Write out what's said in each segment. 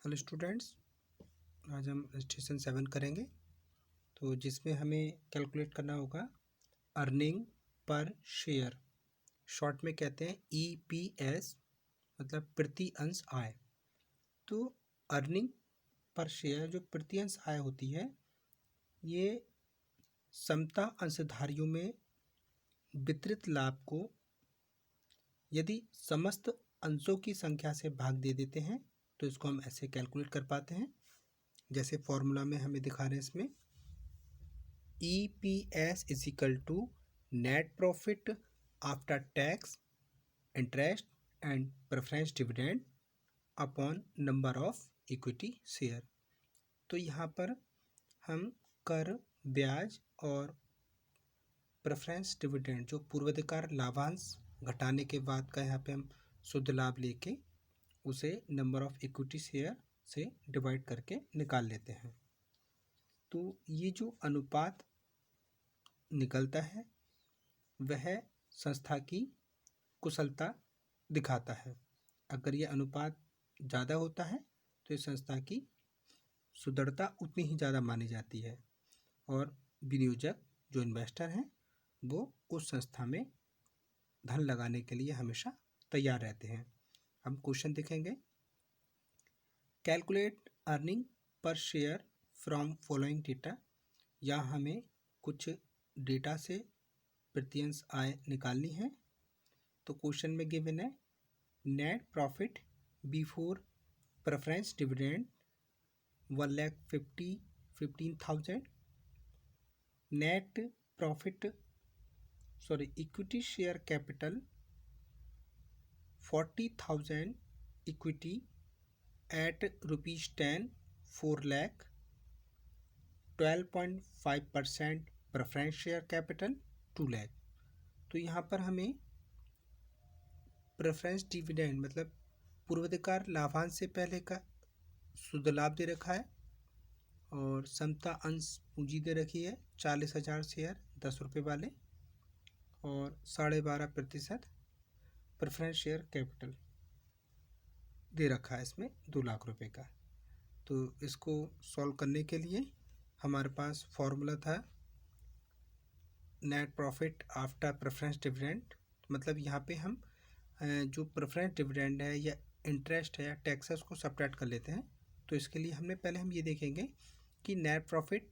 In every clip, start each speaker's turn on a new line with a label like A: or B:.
A: Hello students, आज हम registration 7 करेंगे। तो जिसमें हमें कैलकुलेट करना होगा अर्निंग पर शेयर, शॉर्ट में कहते हैं EPS, मतलब प्रति अंश आय। तो अर्निंग पर शेयर जो प्रति अंश आय होती है, ये समता अंशधारियों में वितरित लाभ को यदि समस्त अंशों की संख्या से भाग दे देते हैं तो इसको हम ऐसे कैलकुलेट कर पाते हैं। जैसे फॉर्मूला में हमें दिखा रहे हैं, इसमें EPS is equal to net profit after tax, interest and preference dividend upon number of equity share. तो यहाँ पर हम कर, ब्याज और प्रेफरेंस डिविडेंड जो पूर्वाधिकार लाभांश घटाने के बाद का यहाँ पे हम शुद्ध लाभ लेके उसे नंबर ऑफ इक्विटी शेयर से डिवाइड करके निकाल लेते हैं। तो ये जो अनुपात निकलता है वह संस्था की कुशलता दिखाता है। अगर ये अनुपात ज़्यादा होता है तो इस संस्था की सुदृढ़ता उतनी ही ज़्यादा मानी जाती है और विनियोजक जो इन्वेस्टर हैं वो उस संस्था में धन लगाने के लिए हमेशा तैयार रहते हैं। हम क्वेश्चन देखेंगे। Calculate earning per share from following data. या हमें कुछ डेटा से प्रति अंश आय निकालनी है। तो क्वेश्चन में गिवन है net profit before preference dividend 1,15,000, net profit equity share capital 40,000, equity at ₹10, 4 lakh, 12.5% preference share capital 2 lakh. तो यहाँ पर हमें प्रेफरेंस डिविडेंड मतलब पूर्वाधिकार लाभांश से पहले का शुद्ध लाभ दे रखा है और समता अंश पूंजी दे रखी है 40,000 शेयर 10 रुपये वाले और 12.5% प्रेफरेंस शेयर कैपिटल दे रखा है इसमें 2 लाख रुपए का। तो इसको सॉल्व करने के लिए हमारे पास फॉर्मूला था net profit after preference dividend. मतलब यहाँ पे हम जो प्रेफरेंस डिविडेंड है या इंटरेस्ट है या टैक्स है उसको सब्ट्रैक्ट कर लेते हैं। तो इसके लिए हमने पहले हम ये देखेंगे कि net profit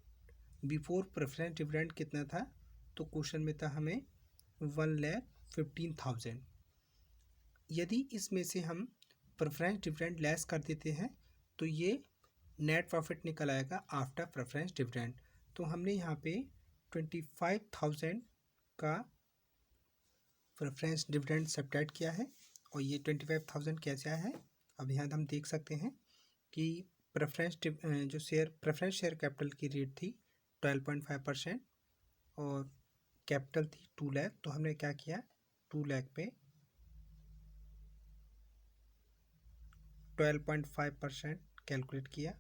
A: before preference dividend कितना था। तो क्वेश्चन में था हमें 1,15,000। यदि इसमें से हम प्रेफरेंस डिविडेंड लेस कर देते हैं तो ये नेट प्रॉफिट निकल आएगा आफ्टर प्रेफरेंस डिविडेंड। तो हमने यहाँ पे 25,000 का प्रेफरेंस डिविडेंड सब्ट्रैक्ट किया है और ये 25,000 कैसे आया है। अब यहाँ हम देख सकते हैं कि प्रेफरेंस शेयर कैपिटल की रेट थी 12.5% और कैपिटल थी 2 लाख। तो हमने क्या किया 2 लाख पे 12.5% कैलकुलेट किया।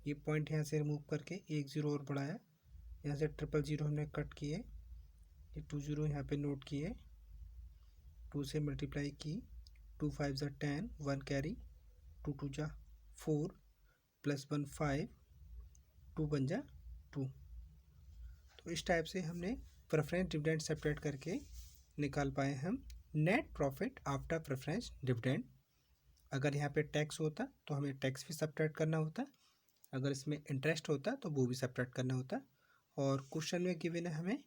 A: ये पॉइंट यहाँ से रिमूव करके 1 0 और बढ़ाया। यहाँ से 000 हमने कट किए, ये 2 0 यहाँ पे नोट किए, 2 से मल्टीप्लाई की, 2 5 ज़ा 10, 1 कैरी, 2 2 ज़ा 4 प्लस 1 5, 2 1 ज़ा 2। तो इस टाइप से हमने प्रेफरेंस डिविडेंड सेपरेट करके निकाल पाए हम net profit after preference dividend. अगर यहाँ पे टैक्स होता तो हमें टैक्स भी सब्ट्रैक्ट करना होता, अगर इसमें इंटरेस्ट होता तो वो भी सब्ट्रैक्ट करना होता। और क्वेश्चन में गिवन है हमें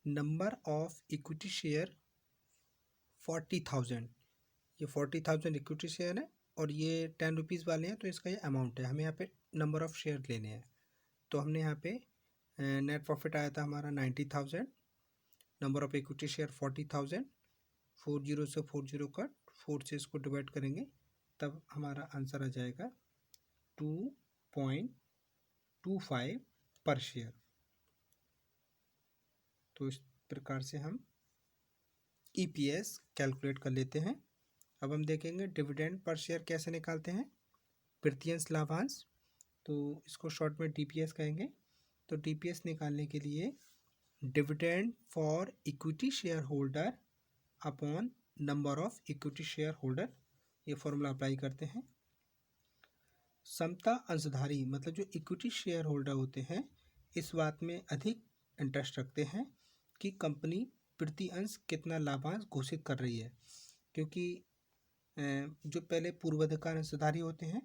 A: नंबर ऑफ इक्विटी शेयर 40,000। ये 40,000 इक्विटी शेयर है और ये 10 रुपीज़ वाले हैं तो इसका ये अमाउंट है। हमें यहाँ पे नंबर ऑफ शेयर लेने हैं। तो हमने यहाँ पे नेट प्रॉफिट आया था हमारा 90,000, नंबर ऑफ इक्विटी शेयर 40,000, 4 0 से 4 0 कट, 4 से इसको डिवाइड करेंगे तब हमारा आंसर आ जाएगा 2.25 पर शेयर। तो इस प्रकार से हम EPS कैलकुलेट कर लेते हैं। अब हम देखेंगे डिविडेंड पर शेयर कैसे निकालते हैं, प्रत्यंश लाभांश। तो इसको शॉर्ट में DPS कहेंगे। तो DPS निकालने के लिए dividend for equity share holder upon number of equity share holder ये फॉर्मूला अप्लाई करते हैं। समता अंशधारी मतलब जो इक्विटी शेयर होल्डर होते हैं इस बात में अधिक इंटरेस्ट रखते हैं कि कंपनी प्रति अंश कितना लाभांश घोषित कर रही है, क्योंकि जो पहले पूर्वाधिकार अंशधारी होते हैं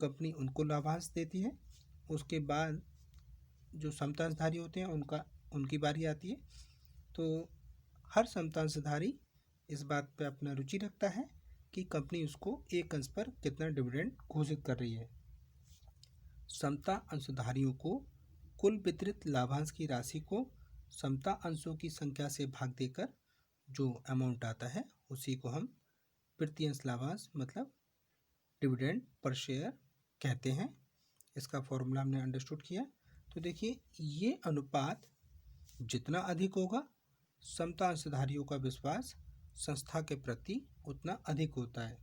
A: कंपनी उनको लाभांश देती है, उसके बाद जो समता अंशधारी होते हैं उनकी बारी आती है। तो हर समता अंशधारी इस बात पे अपना रुचि रखता है कि कंपनी उसको एक अंश पर कितना डिविडेंड घोषित कर रही है। समता अंशधारियों को कुल वितरित लाभांश की राशि को समता अंशों की संख्या से भाग देकर जो अमाउंट आता है उसी को हम प्रति अंश लाभांश मतलब डिविडेंड पर शेयर कहते हैं। इसका फॉर्मूला हमने अंडरस्टूड किया। तो देखिए ये अनुपात जितना अधिक होगा समता अंशधारियों का विश्वास संस्था के प्रति उतना अधिक होता है।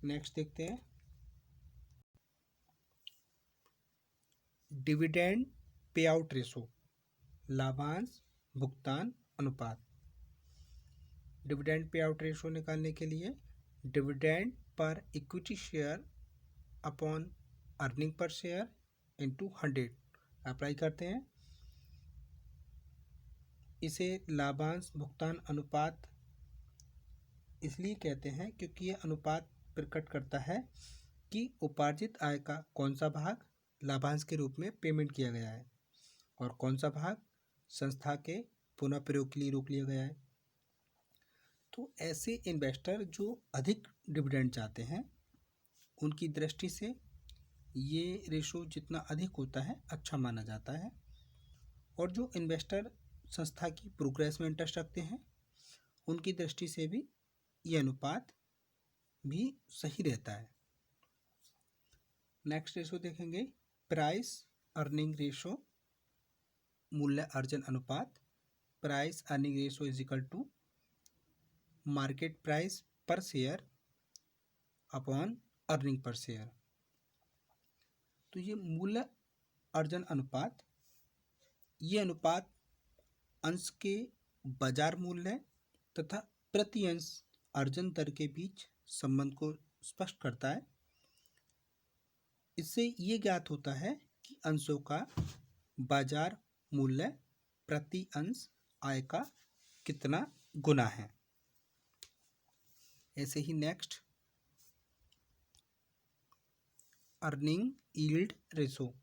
A: नेक्स्ट देखते हैं डिविडेंड पे आउट रेशो, लाभांश भुगतान अनुपात। डिविडेंड पे आउट रेशो निकालने के लिए dividend per equity share upon earning per share into 100 apply करते हैं। इसे लाभांश भुगतान अनुपात इसलिए कहते हैं क्योंकि ये अनुपात प्रकट करता है कि उपार्जित आय का कौन सा भाग लाभांश के रूप में पेमेंट किया गया है और कौन सा भाग संस्था के पुनः प्रयोग के लिए रोक लिया गया है। तो ऐसे इन्वेस्टर जो अधिक डिविडेंड चाहते हैं उनकी दृष्टि से ये रेशो जितना अधिक होता है अच्छा माना जाता है, और जो इन्वेस्टर संस्था की प्रोग्रेस में इंटरेस्ट रखते हैं उनकी दृष्टि से भी ये अनुपात भी सही रहता है। नेक्स्ट रेशो देखेंगे प्राइस अर्निंग रेशो, मूल्य अर्जन अनुपात। Price earning ratio is equal to market price per share upon earning per share. तो ये मूल्य अर्जन अनुपात, ये अनुपात अंश के बाजार मूल्य तथा प्रति अंश अर्जन दर के बीच संबंध को स्पष्ट करता है। इससे ये ज्ञात होता है कि अंशों का बाजार मूल्य प्रति अंश आय का कितना गुना है। ऐसे ही नेक्स्ट अर्निंग यील्ड रेशो,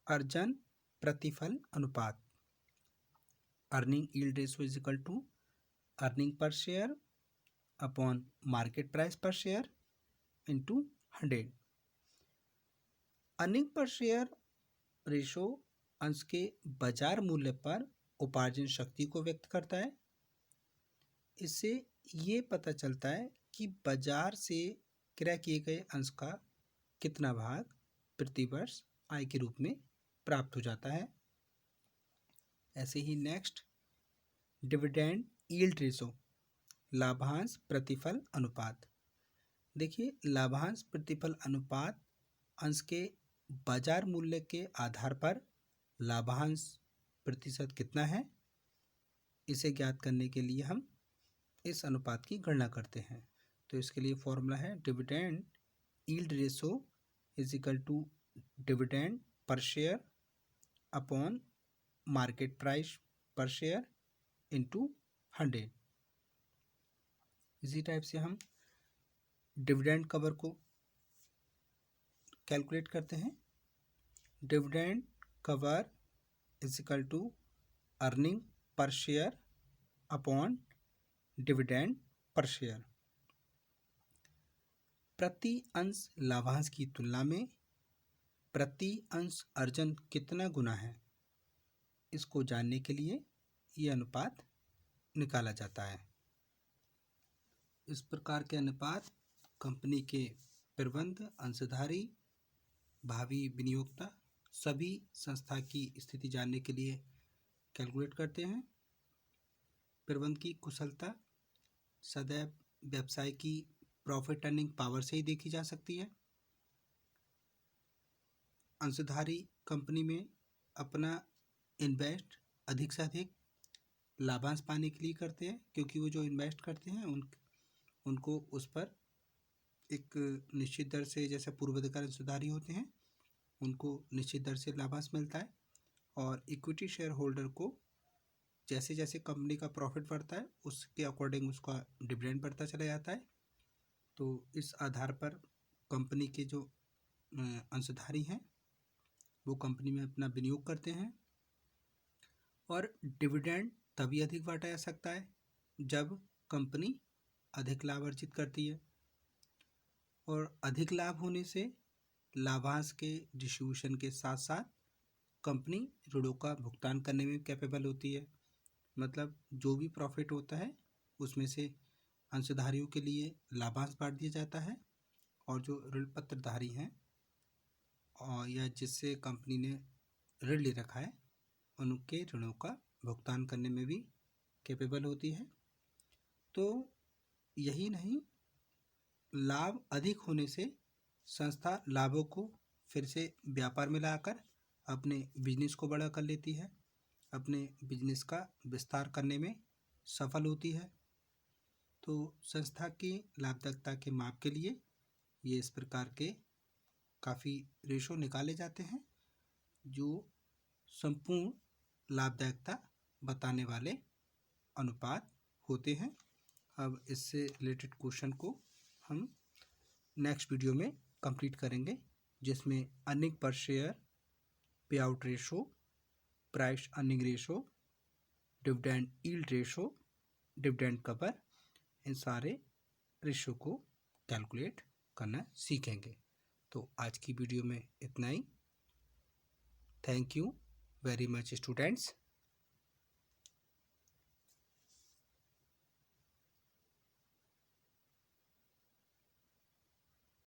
A: अर्जन प्रतिफल अनुपात। Earning yield ratio is equal to earning per share upon market price per share into 100। Earning per share ratio अंश के बाजार मूल्य पर उपार्जन शक्ति को व्यक्त करता है। इससे ये पता चलता है कि बाजार से क्रय किए गए अंश का कितना भाग प्रति वर्ष आय के रूप में प्राप्त हो जाता है। ऐसे ही नेक्स्ट डिविडेंड यील्ड रेशो, लाभांश प्रतिफल अनुपात। देखिए लाभांश प्रतिफल अनुपात अंश के बाजार मूल्य के आधार पर लाभांश प्रतिशत कितना है इसे ज्ञात करने के लिए हम इस अनुपात की गणना करते हैं। तो इसके लिए फॉर्मूला है dividend yield ratio is equal to dividend per share upon market price per share into 100। इसी टाइप से हम डिविडेंड कवर को कैलकुलेट करते हैं। Dividend cover is equal to earning per share upon dividend per share. प्रति अंश लाभांश की तुलना में प्रति अंश अर्जन कितना गुना है इसको जानने के लिए ये अनुपात निकाला जाता है। इस प्रकार के अनुपात कंपनी के प्रबंध अंशधारी भावी विनियोक्ता सभी संस्था की स्थिति जानने के लिए कैलकुलेट करते हैं। प्रबंध की कुशलता सदैव व्यवसाय की प्रॉफिट अर्निंग पावर से ही देखी जा सकती है। अंशधारी कंपनी में अपना इन्वेस्ट अधिक से अधिक लाभांश पाने के लिए करते हैं, क्योंकि वो जो इन्वेस्ट करते हैं उनको उस पर एक निश्चित दर से, जैसे पूर्वाधिकारी अंशधारी होते हैं उनको निश्चित दर से लाभांश मिलता है, और इक्विटी शेयर होल्डर को जैसे जैसे कंपनी का प्रॉफिट बढ़ता है उसके अकॉर्डिंग उसका डिविडेंड बढ़ता चला जाता है। तो इस आधार पर कंपनी के जो अंशधारी हैं वो कंपनी में अपना विनियोग करते हैं, और डिविडेंड तभी अधिक बांटा जा सकता है जब कंपनी अधिक लाभ अर्जित करती है, और अधिक लाभ होने से लाभांश के डिस्ट्रीब्यूशन के साथ साथ कंपनी ऋणों का भुगतान करने में कैपेबल होती है। मतलब जो भी प्रॉफिट होता है उसमें से अंशधारियों के लिए लाभांश बांट दिया जाता है, और जो ऋण पत्रधारी हैं और या जिससे कंपनी ने ऋण ले रखा है उनके ऋणों का भुगतान करने में भी कैपेबल होती है। तो यही नहीं, लाभ अधिक होने से संस्था लाभों को फिर से व्यापार में लाकर अपने बिजनेस को बड़ा कर लेती है, अपने बिजनेस का विस्तार करने में सफल होती है। तो संस्था की लाभदायकता के माप के लिए ये इस प्रकार के काफ़ी रेशो निकाले जाते हैं जो संपूर्ण लाभदायकता बताने वाले अनुपात होते हैं। अब इससे रिलेटेड क्वेश्चन को हम नेक्स्ट वीडियो में कंप्लीट करेंगे, जिसमें earning per share, pay out ratio, price earning ratio, dividend yield ratio, dividend cover, इन सारे रेशो को कैलकुलेट करना सीखेंगे। तो आज की वीडियो में इतना ही। Thank you very much students.